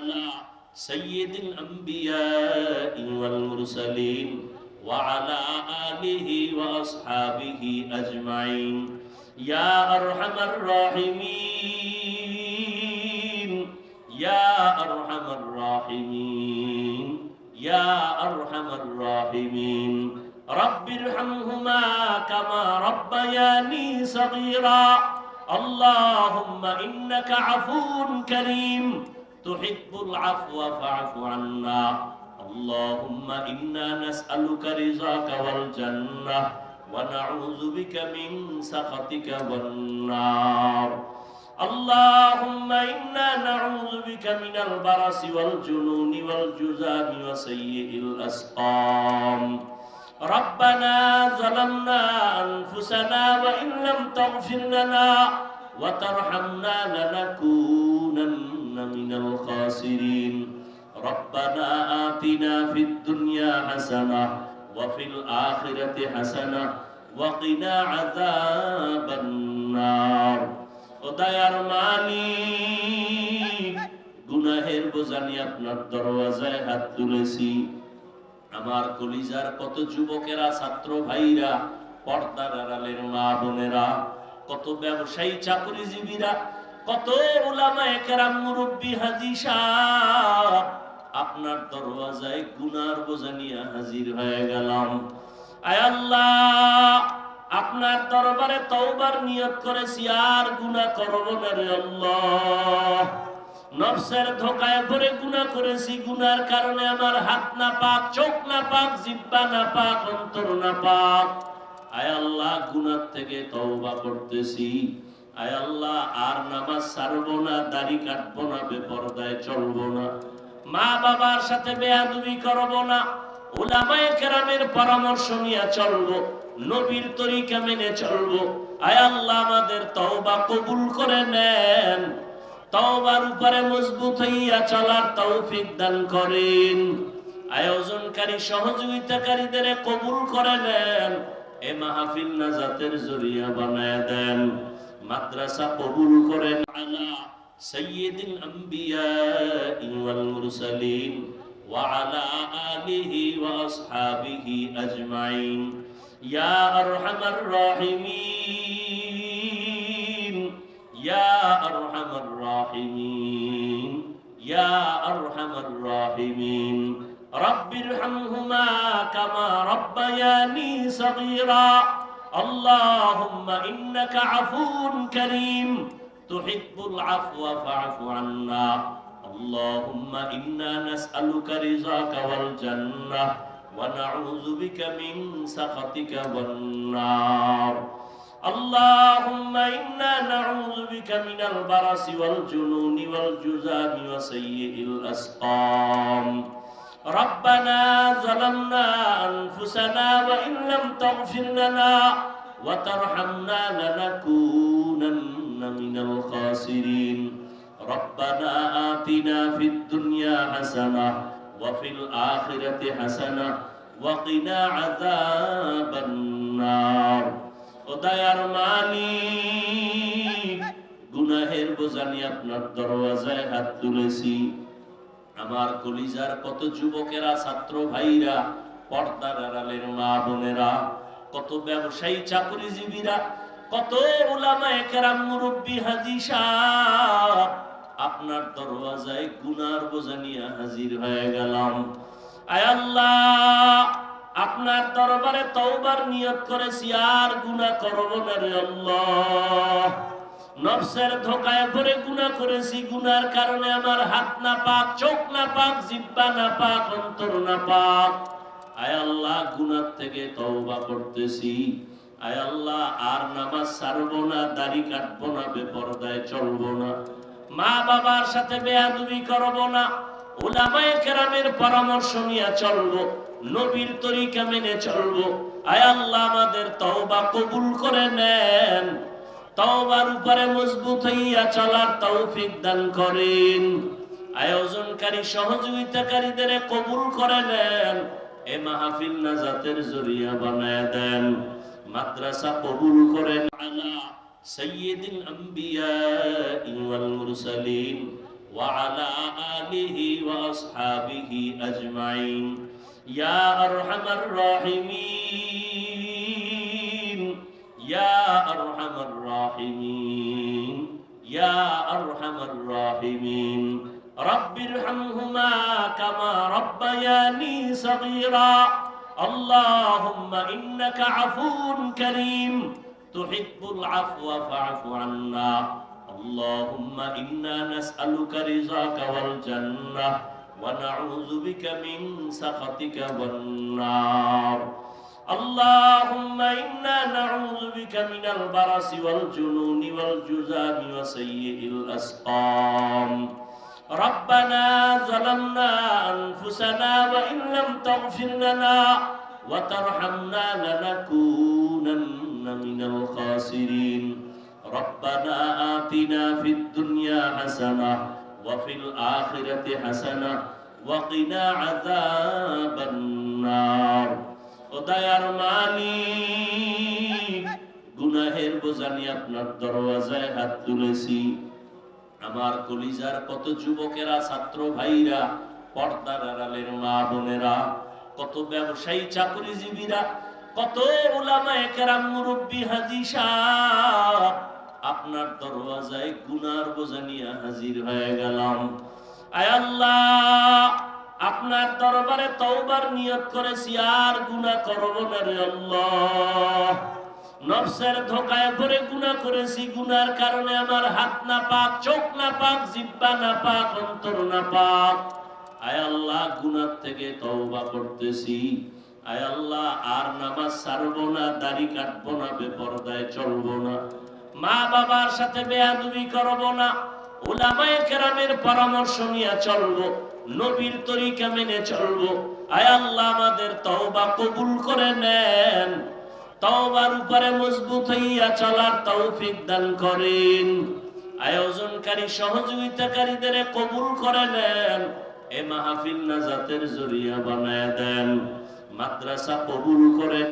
على سيد الأنبياء والمرسلين وعلى آله وأصحابه أجمعين يا أرحم الراحمين يا أرحم الراحمين يا أرحم الراحمين رب ارحمهما كما ربياني صغيرا اللهم إنك عفو كريم تحب العفو فاعف عنا اللهم إنا نسألك رضاك والجنة ونعوذ بك من سخطك والنار اللهم إنا نعوذ بك من البرص والجنون والجذام وسيء الأسقام ربنا ظلمنا أنفسنا وإن لم تغفر لنا وترحمنا لنكونن من الخاسرين ربنا آتنا في الدنيا حسنة وفي الآخرة حسنة وقنا عذاب النار ওদায়ার মালিক গুনাহের বোঝা নিয়ে আপনার দরওয়াজায় হাত তুলেছি আমার কলিজার কত যুবকেরা ছাত্র ভাইরা পর্দার আড়ালের মা বোনেরা কত ব্যবসায়ী চাকরিজীবীরা কত উলামায়ে কেরাম মুরব্বি হাজী সাহেব আপনার দরওয়াজায় গুনার বোঝা নিয়ে হাজির হয়ে গেলাম আয় আল্লাহ আপনার দরবারে তওবার নিয়ত করেছি আর গুনাহ করব না রে আল্লাহ নফসের ধোঁকায় পড়ে গুনাহ করেছি গুনার কারণে আমার হাত না পাক চোখ না পাক জিহ্বা না পাক অন্তর না পাক আয় আল্লাহ গুনাহ থেকে তওবা করতেছি আয় আল্লাহ আর নামাজ ছাড়বো না দাড়ি কাটবো না বেপরদায় চলবো না মা বাবার সাথে বেয়াদবি করব না উলামায়ে কেরামের পরামর্শ নিয়ে চলবো নবীর তরিকা মেনে চলবো আয় আল্লাহ আমাদের তওবা কবুল করে নেন তওবার উপরে মজবুত হইয়া চলার তৌফিক দান করেন আয়োজনকারী সহযোগিতাকারীদের কবুল করে নেন এ মাহফিল নাজাতের জরিয়া বানায় দেন মাদ্রাসা কবুল করেন আলা সাইয়্যিদিল আম্বিয়া ওয়াল মুরসালিন ওয়া আলা আলিহি ওয়া আসহাবিহি আজমাইন ইয়া আরহামার রাহিমিন ইয়া আরহামার রাহিমিন ইয়া আরহামার রাহিমিন রব্বিরহামহুমা কামা রব্বায়ানি সগীরা আল্লাহুম্মা ইন্নাকা আফুউন কারীম তুহিব্বুল আফওয়া ফা'ফু আন্না আল্লাহুম্মা ইন্না নাসআলুকা রিযাকা ওয়াল জান্নাহ ওয়া নাউযু বিকা মিন সাখাতিকা ওয়ান নার আল্লাহুম্মা ইন্না নাউযু বিকা মিনাল বারাসি ওয়াল জুনুনি ওয়াল জুযামি ওয়া সাইয়্যিল আসকাম ربنا ظلمنا أنفسنا وإن لم تغفر لنا وترحمنا لنكونن من الخاسرين ربنا آتنا في الدنيا حسنة وفي الآخرة حسنة وقنا عذاب النار ওদায়ার মালিক গুনাহের বোঝা নিয়ে আপনার দরওয়াজায় হাত তুলেছি আমার কলিজার কত যুবকেরা ছাত্র ভাইরা পর্দার আড়ালের মা বোনেরা কত ব্যবসায়ী চাকরিজীবীরা কত উলামায়ে কেরাম মুরব্বি হাজী সাহেব আপনার দরওয়াজায় গুনার বোঝা নিয়ে হাজির হয়ে গেলাম আয় আল্লাহ আপনার দরবারে তওবার নিয়ত করেছি আর গুনাহ করব না রে আল্লাহ নফসের ধোঁকায় পড়ে গুনাহ করেছি গুনার কারণে আমার হাত না পাক চোখ না পাক জিহ্বা না পাক অন্তর না পাক আয় আল্লাহ গুনাহ থেকে তওবা করতেছি আয় আল্লাহ আর নামাজ ছাড়বো না দাড়ি কাটবো না বেপরদায় চলবো না মা বাবার সাথে বেয়াদবি করব না উলামায়ে কেরামের পরামর্শ নিয়ে চলবো নবীর তরিকা মেনে চলবো আয় আল্লাহ আমাদের তওবা কবুল করে নেন তওবার উপরে মজবুত হইয়া চলার তৌফিক দান করেন আয়োজনকারী সহযোগিতাকারীদের কবুল করে নেন এ মাহফিল নাজাতের জরিয়া বানায় দেন মাদ্রাসা কবুল করেন আলা সাইয়্যিদিল আম্বিয়া ওয়াল মুরসালিন وعلى آله وأصحابه أجمعين يا أرحم الراحمين يا أرحم الراحمين يا أرحم الراحمين رب ارحمهما كما ربياني صغيرا اللهم إنك عفو كريم تحب العفو فاعف عنا اللهم إنا نسألك رضاك والجنة ونعوذ بك من سخطك والنار اللهم إنا نعوذ بك من البرص والجنون والجذام وسيء الأسقام ربنا ظلمنا أنفسنا وإن لم تغفر لنا وترحمنا لنكونن من الخاسرين ربنا آتنا في الدنيا حسنة وفي الآخرة حسنة وقنا عذاب النار ওদায়ার মালিক গুনাহের বোঝা নিয়ে আপনার দরওয়াজায় হাত তুলেছি আমার কলিজার কত যুবকেরা ছাত্র ভাইরা পর্দার আড়ালের মা বোনেরা কত ব্যবসায়ী চাকরিজীবীরা কত উলামায়ে কেরাম মুরব্বি হাজী সাহেব আপনার দরওয়াজায় গুনার বোঝা নিয়ে হাজির হয়ে গেলাম আয় আল্লাহ আপনার দরবারে তওবার নিয়ত করেছি আর গুনাহ করব না রে আল্লাহ নফসের ধোঁকায় পড়ে গুনাহ করেছি গুনার কারণে আমার হাত না পাক চোখ না পাক জিহ্বা না পাক অন্তর না পাক আয় আল্লাহ গুনাহ থেকে তওবা করতেছি আয় আল্লাহ আর নামাজ ছাড়বো না দাড়ি কাটবো না বেপরদায় চলবো না মা বাবার সাথে বেয়াদবি করব না উলামায়ে কেরামের পরামর্শ নিয়ে চলবো নবীর তরিকা মেনে চলবো আয় আল্লাহ আমাদের তওবা কবুল করে নেন তওবার উপরে মজবুত হইয়া চলার তৌফিক দান করেন আয়োজনকারী সহযোগিতাকারীদের কবুল করে নেন এ মাহফিল নাজাতের জরিয়া বানায় দেন মাদ্রাসা কবুল করেন